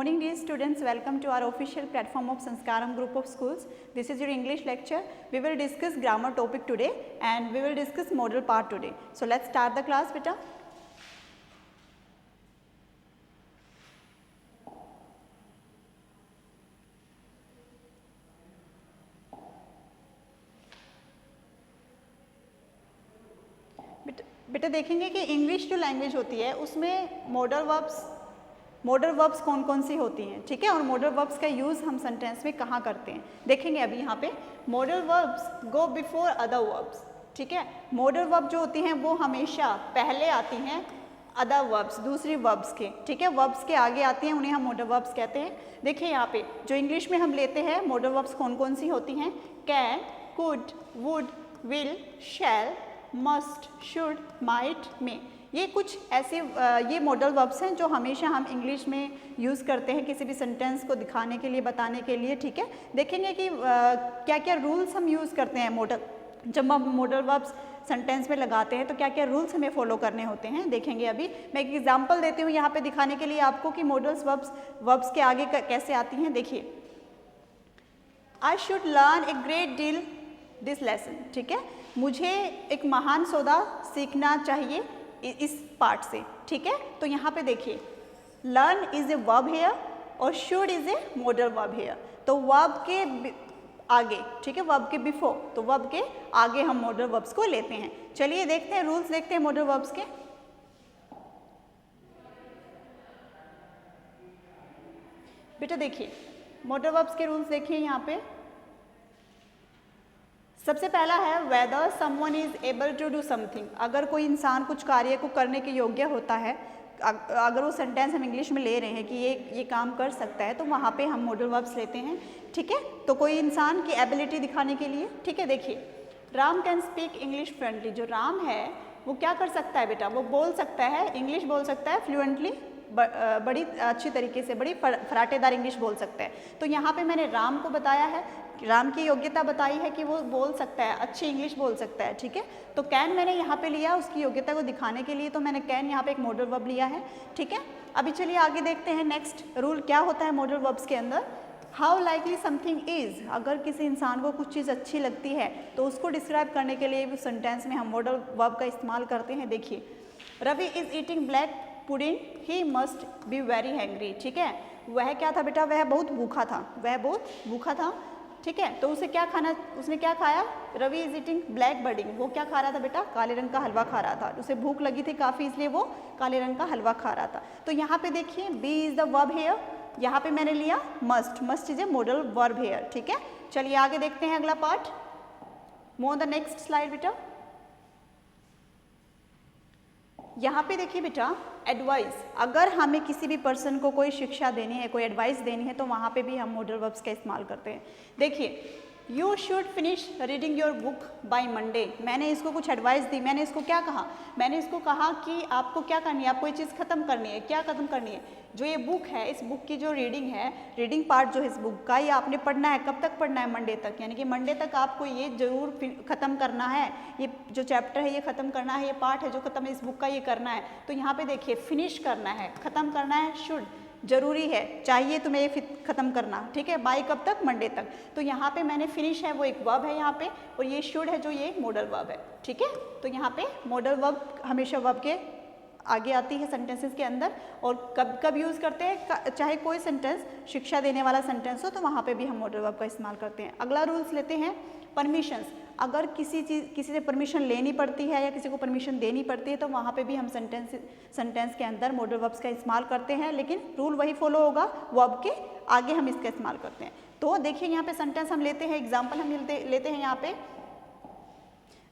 morning dear students, welcome to our official platform of Sanskaram group of schools. This is your English lecture. We will discuss grammar topic today and we will discuss modal part today. So let's start the class beta. बेटा देखेंगे कि English जो language होती है उसमें modal verbs कौन कौन सी होती हैं, ठीक है, और मॉडल वर्ब्स का यूज़ हम सेंटेंस में कहाँ करते हैं देखेंगे अभी यहाँ पे। Modal verbs go before other verbs, ठीक है। मॉडल वर्ब जो होती हैं वो हमेशा पहले आती हैं अदर वर्ब्स, दूसरी वर्ब्स के, ठीक है, वर्ब्स के आगे आती हैं, उन्हें हम मॉडल वर्ब्स कहते हैं। देखिए यहाँ पे जो इंग्लिश में हम लेते हैं मॉडल वर्ब्स कौन कौन सी होती हैं, can, could, would, will, shall, must, should, might, may. ये कुछ ऐसे ये मॉडल वर्ब्स हैं जो हमेशा हम इंग्लिश में यूज़ करते हैं किसी भी सेंटेंस को दिखाने के लिए, बताने के लिए, ठीक है। देखेंगे कि क्या क्या रूल्स हम यूज़ करते हैं जब हम मॉडल वर्ब्स सेंटेंस में लगाते हैं तो क्या क्या रूल्स हमें फॉलो करने होते हैं देखेंगे अभी। मैं एक एग्जांपल देती हूँ यहाँ पे दिखाने के लिए आपको कि मॉडल वर्ब्स के आगे कैसे आती हैं। देखिए, I should learn a great deal this lesson, ठीक है, मुझे एक महान सौदा सीखना चाहिए इस पार्ट से, ठीक है। तो यहाँ पे देखिए learn is a verb here और should is a modal verb here. तो वर्ब के आगे, ठीक है, वर्ब के बिफोर, तो वर्ब के आगे हम मॉडल वर्ब्स को लेते हैं। चलिए देखते हैं रूल्स, देखते हैं मॉडल वर्ब्स के। बेटा देखिए मॉडल वर्ब्स के रूल्स देखिए यहाँ पे। सबसे पहला है whether someone is able to do something. अगर कोई इंसान कुछ कार्य को करने के योग्य होता है, अगर वो सेंटेंस हम इंग्लिश में ले रहे हैं कि ये काम कर सकता है, तो वहाँ पे हम मॉडल वर्ब्स लेते हैं, ठीक है। तो कोई इंसान की एबिलिटी दिखाने के लिए, ठीक है। देखिए Ram can speak English fluently. जो राम है वो क्या कर सकता है बेटा, वो बोल सकता है, इंग्लिश बोल सकता है फ्लुएंटली, बड़ी अच्छी तरीके से, बड़ी फराटेदार इंग्लिश बोल सकता है। तो यहाँ पे मैंने राम को बताया है, राम की योग्यता बताई है कि वो बोल सकता है, अच्छी इंग्लिश बोल सकता है, ठीक है। तो कैन मैंने यहाँ पे लिया उसकी योग्यता को दिखाने के लिए, तो मैंने कैन यहाँ पे एक मॉडल वर्ब लिया है, ठीक है। अभी चलिए आगे देखते हैं नेक्स्ट रूल क्या होता है मॉडल वर्ब्स के अंदर। How likely something is. अगर किसी इंसान को कुछ चीज़ अच्छी लगती है तो उसको डिस्क्राइब करने के लिए उस सेंटेंस में हम मॉडल वर्ब का इस्तेमाल करते हैं। देखिए Ravi is eating black pudding, he must be very hungry, ठीक है। वह क्या था बेटा, वह बहुत भूखा था, वह बहुत भूखा था, ठीक है। तो उसे क्या खाना, उसने क्या खाया, Ravi is eating black pudding, वो क्या खा रहा था बेटा, काले रंग का हलवा खा रहा था। उसे भूख लगी थी काफ़ी, इसलिए वो काले रंग का हलवा खा रहा था। तो यहाँ पे देखिए be is the verb here, यहाँ पे मैंने लिया must, must is a modal verb here, ठीक है। चलिए आगे देखते हैं अगला part. Move on the next slide बेटा। यहाँ पे देखिए बेटा एडवाइस, अगर हमें किसी भी पर्सन को कोई शिक्षा देनी है, कोई एडवाइस देनी है, तो वहाँ पे भी हम मॉडल वर्ब्स का इस्तेमाल करते हैं। देखिए you should finish reading your book by Monday. मैंने इसको कुछ एडवाइस दी, मैंने इसको क्या कहा, मैंने इसको कहा कि आपको क्या करनी है, आपको ये चीज़ खत्म करनी है। क्या खत्म करनी है, जो ये बुक है, इस बुक की जो रीडिंग है, रीडिंग पार्ट जो है इस बुक का, ये आपने पढ़ना है। कब तक पढ़ना है, मंडे तक, यानी कि मंडे तक आपको ये जरूर ख़त्म करना है। ये जो चैप्टर है ये ख़त्म करना है, ये पार्ट है जो ख़त्म है इस बुक का, ये करना है। तो यहाँ पे देखिए फिनिश करना है, ख़त्म करना है, शुड जरूरी है, चाहिए तुम्हें ये ख़त्म करना, ठीक है। बाय कब तक, मंडे तक। तो यहाँ पे मैंने फिनिश है वो एक वर्ब है यहाँ पे, और ये शुड है जो ये मॉडल वर्ब है, ठीक है। तो यहाँ पे मॉडल वर्ब हमेशा वर्ब के आगे आती है सेंटेंसेस के अंदर। और कब कब यूज़ करते हैं, चाहे कोई सेंटेंस शिक्षा देने वाला सेंटेंस हो तो वहाँ पे भी हम मॉडल वर्ब का इस्तेमाल करते हैं। अगला रूल्स लेते हैं परमिशंस। अगर किसी से परमिशन लेनी पड़ती है या किसी को परमिशन देनी पड़ती है तो वहाँ पे भी हम सेंटेंस के अंदर मॉडल वर्ब्स का इस्तेमाल करते हैं, लेकिन रूल वही फॉलो होगा, वर्ब के आगे हम इसका इस्तेमाल करते हैं। तो देखिए यहाँ पे सेंटेंस हम लेते हैं, एग्जाम्पल हम लेते हैं यहाँ पे।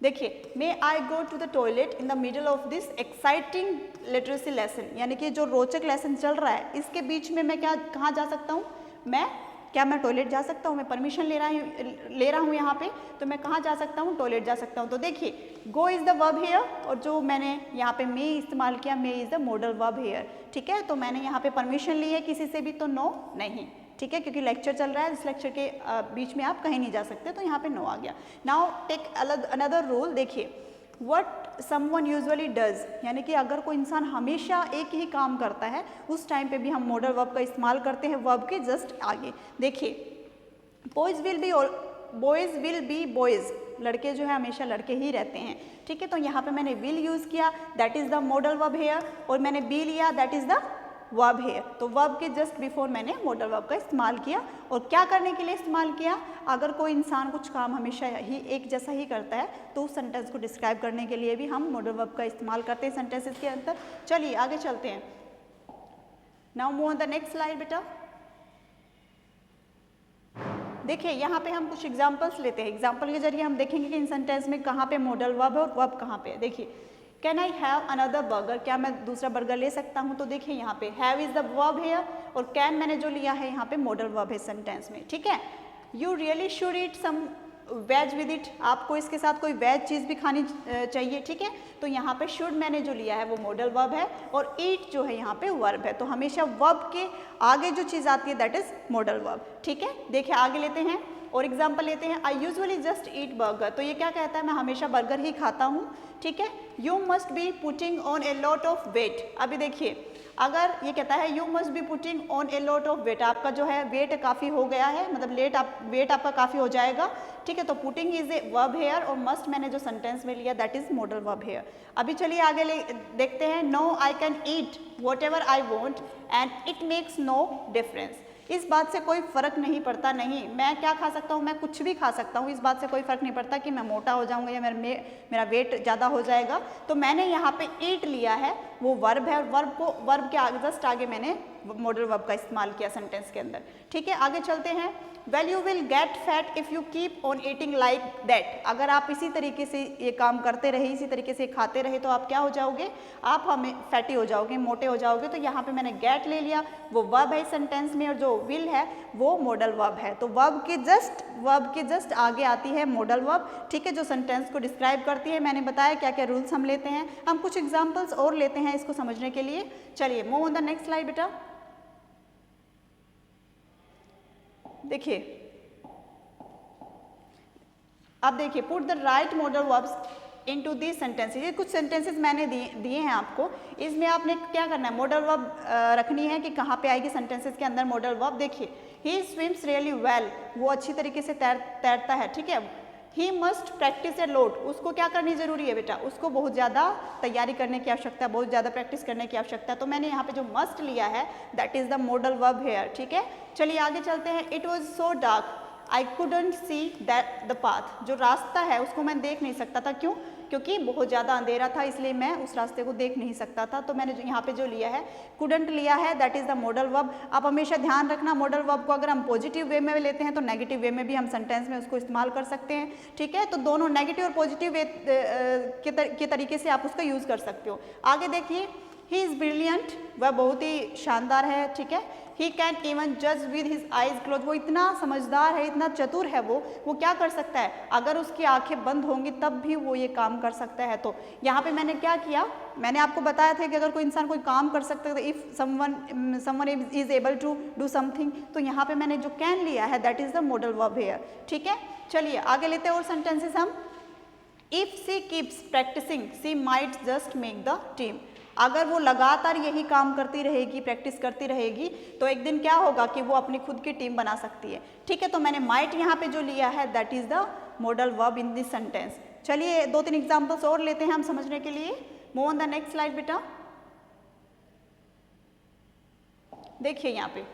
देखिए may I go to the toilet in the middle of this exciting literacy lesson, यानी कि जो रोचक लेसन चल रहा है इसके बीच में मैं कहाँ जा सकता हूँ, मैं टॉयलेट जा सकता हूँ, मैं परमिशन ले रहा हूँ यहाँ पे, तो मैं कहाँ जा सकता हूँ, टॉयलेट जा सकता हूँ। तो देखिए go is the verb here, और जो मैंने यहाँ पे मे इस्तेमाल किया, may is the modal verb here, ठीक है। तो मैंने यहाँ पे परमिशन ली है किसी से भी, तो नो नहीं, ठीक है, क्योंकि लेक्चर चल रहा है, इस लेक्चर के बीच में आप कहीं नहीं जा सकते, तो यहाँ पे नो आ गया। Now take another rule. देखिए व्हाट समवन यूजुअली डज, यानी कि अगर कोई इंसान हमेशा एक ही काम करता है उस टाइम पे भी हम मॉडल वर्ब का इस्तेमाल करते हैं वर्ब के जस्ट आगे। देखिए बॉयज़ विल बी बॉयज़, लड़के जो है हमेशा लड़के ही रहते हैं, ठीक है। तो यहाँ पे मैंने विल यूज़ किया, that is the modal verb here, और मैंने बी लिया, that is the verb here. तो वर्ब के जस्ट बिफोर मैंने मॉडल वर्ब का इस्तेमाल किया। और क्या करने के लिए इस्तेमाल किया, अगर कोई इंसान कुछ काम हमेशा ही एक जैसा ही करता है तो उस सेंटेंस को डिस्क्राइब करने के लिए भी हम मॉडल वर्ब का इस्तेमाल करते हैं सेंटेंसेस के अंदर। चलिए आगे चलते हैं। Now move on the next slide बेटा। देखिए यहाँ पे हम कुछ एग्जाम्पल्स लेते हैं, एग्जाम्पल के जरिए हम देखेंगे कि इन सेंटेंस में कहाँ पे मॉडल वर्ब है और वर्ब कहाँ पे है। देखिए can I have another burger, क्या मैं दूसरा बर्गर ले सकता हूँ, तो देखिए यहाँ पे have is the verb here और कैन मैंने जो लिया है यहाँ पे मॉडल वर्ब है सेंटेंस में, ठीक है। You really should eat some veg with it, आपको इसके साथ कोई वेज चीज़ भी खानी चाहिए, ठीक है। तो यहाँ पे शुड मैंने जो लिया है वो मॉडल वर्ब है और ईट जो है यहाँ पे वर्ब है, तो हमेशा वर्ब के आगे जो चीज़ आती है दैट इज मॉडल वर्ब, ठीक है। देखिए आगे लेते हैं और एग्जाम्पल लेते हैं। I usually just eat burger, तो ये क्या कहता है, मैं हमेशा बर्गर ही खाता हूँ, ठीक है। You must be putting on a lot of weight, अभी देखिए अगर ये कहता है you must be putting on a lot of weight, आपका जो है वेट काफ़ी हो गया है, मतलब वेट आपका काफ़ी हो जाएगा, ठीक है। तो putting is a verb here और मस्ट मैंने जो सेंटेंस में लिया that is modal verb here. अभी चलिए आगे देखते हैं। No I can eat whatever I want and it makes no difference, इस बात से कोई फर्क नहीं पड़ता, नहीं मैं क्या खा सकता हूँ, मैं कुछ भी खा सकता हूँ, इस बात से कोई फर्क नहीं पड़ता कि मैं मोटा हो जाऊँगा या मेरा वेट ज़्यादा हो जाएगा। तो मैंने यहाँ पे ईट लिया है, वो वर्ब है और वर्ब के आगे जस्ट आगे मैंने मॉडल वर्ब का इस्तेमाल किया सेंटेंस के अंदर, ठीक है। आगे चलते हैं। Well you will get fat if you keep on eating like that, अगर आप इसी तरीके से ये काम करते रहे, इसी तरीके से खाते रहे तो आप क्या हो जाओगे, आप हमें फैटी हो जाओगे, मोटे हो जाओगे। तो यहाँ पे मैंने गेट ले लिया, वो वर्ब है सेंटेंस में और जो विल है वो मॉडल वर्ब है। तो वर्ब के जस्ट आगे आती है मॉडल वर्ब, ठीक है, जो सेंटेंस को डिस्क्राइब करती है। मैंने बताया क्या क्या रूल्स हम लेते हैं, हम कुछ एग्जाम्पल्स और लेते हैं इसको समझने के लिए। चलिए move on the next slide बेटा। देखिए अब देखिए put the right modal verbs into the sentences, ये कुछ सेंटेंसेस मैंने दिए हैं आपको, इसमें आपने क्या करना है, मॉडल वर्ब रखनी है कि कहाँ पे आएगी सेंटेंसेस के अंदर मॉडल वर्ब। देखिए ही स्विम्स रियली वेल, वो अच्छी तरीके से तैरता है, ठीक है। He must practice a lot, उसको क्या करनी जरूरी है बेटा, उसको बहुत ज़्यादा तैयारी करने की आवश्यकता है, बहुत ज़्यादा प्रैक्टिस करने की आवश्यकता है। तो मैंने यहाँ पे जो मस्ट लिया है that is the modal verb here, ठीक है। चलिए आगे चलते हैं। It was so dark I couldn't see that the path, जो रास्ता है उसको मैं देख नहीं सकता था, क्यों, क्योंकि बहुत ज़्यादा अंधेरा था, इसलिए मैं उस रास्ते को देख नहीं सकता था। तो मैंने यहाँ पे जो लिया है कुडंट लिया है, that is the modal verb. आप हमेशा ध्यान रखना मॉडल वर्ब को अगर हम पॉजिटिव वे में लेते हैं तो नेगेटिव वे में भी हम सेंटेंस में उसको इस्तेमाल कर सकते हैं, ठीक है। तो दोनों नेगेटिव और पॉजिटिव वे के तरीके से आप उसका यूज़ कर सकते हो। आगे देखिए ही इज़ ब्रिलियंट, वह बहुत ही शानदार है, ठीक है। ही कैन इवन जज विद हिज आइज क्लोज, वो इतना समझदार है, इतना चतुर है, वो क्या कर सकता है, अगर उसकी आंखें बंद होंगी तब भी वो ये काम कर सकता है। तो यहाँ पे मैंने क्या किया, मैंने आपको बताया था कि अगर कोई इंसान कोई काम कर सकता है तो if someone is able to do something, तो यहाँ पे मैंने जो कैन लिया है that is the modal verb here, ठीक है। चलिए आगे लेते हैं और सेंटेंसेस हम। If she keeps practising she might just make the team, अगर वो लगातार यही काम करती रहेगी, प्रैक्टिस करती रहेगी, तो एक दिन क्या होगा कि वो अपनी खुद की टीम बना सकती है, ठीक है। तो मैंने माइट यहाँ पे जो लिया है that is the modal verb in this sentence. चलिए 2-3 एग्जाम्पल्स और लेते हैं हम समझने के लिए। Move on the next slide बेटा। देखिए यहाँ पे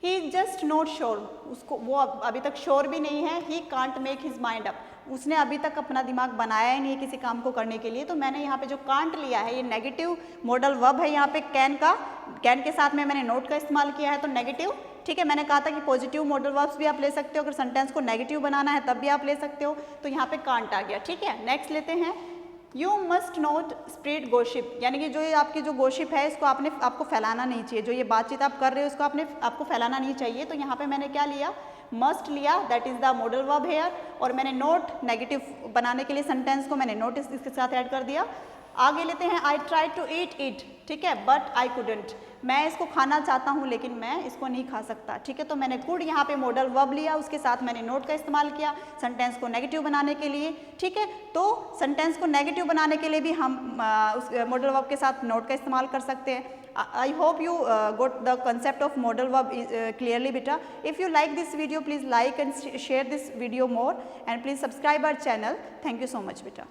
he is just not sure, उसको वो अभी तक श्योर भी नहीं है। He can't make his mind up, उसने अभी तक अपना दिमाग बनाया ही नहीं है किसी काम को करने के लिए। तो मैंने यहाँ पे जो कांट लिया है ये नेगेटिव मॉडल वर्ब है, यहाँ पे कैन के साथ में मैंने नोट का इस्तेमाल किया है तो नेगेटिव, ठीक है। मैंने कहा था कि पॉजिटिव मॉडल वर्ब्स भी आप ले सकते हो, अगर सेंटेंस को नेगेटिव बनाना है तब भी आप ले सकते हो। तो यहाँ पे कांट आ गया, ठीक है। नेक्स्ट लेते हैं। यू मस्ट नॉट स्प्रेड गोशिप, यानी कि जो ये आपकी जो गोशिप है इसको आपको फैलाना नहीं चाहिए, जो ये बातचीत आप कर रहे हो इसको आपको फैलाना नहीं चाहिए। तो यहाँ पे मैंने क्या लिया, मस्ट लिया, that is the modal verb here, और मैंने नोट नेगेटिव बनाने के लिए सेंटेंस को मैंने नोट इसके साथ ऐड कर दिया। आगे लेते हैं I try to eat it, ठीक है, बट आई कुडंट, मैं इसको खाना चाहता हूँ लेकिन मैं इसको नहीं खा सकता, ठीक है। तो मैंने कुड यहाँ पे मॉडल वर्ब लिया, उसके साथ मैंने नोट का इस्तेमाल किया सेंटेंस को नेगेटिव बनाने के लिए, ठीक है। तो सेंटेंस को नेगेटिव बनाने के लिए भी हम उस मॉडल वर्ब के साथ नोट का इस्तेमाल कर सकते हैं। I hope you got the concept of modal verb clearly beta. If you like this video, please like and share this video more, and please subscribe our channel. Thank you so much beta.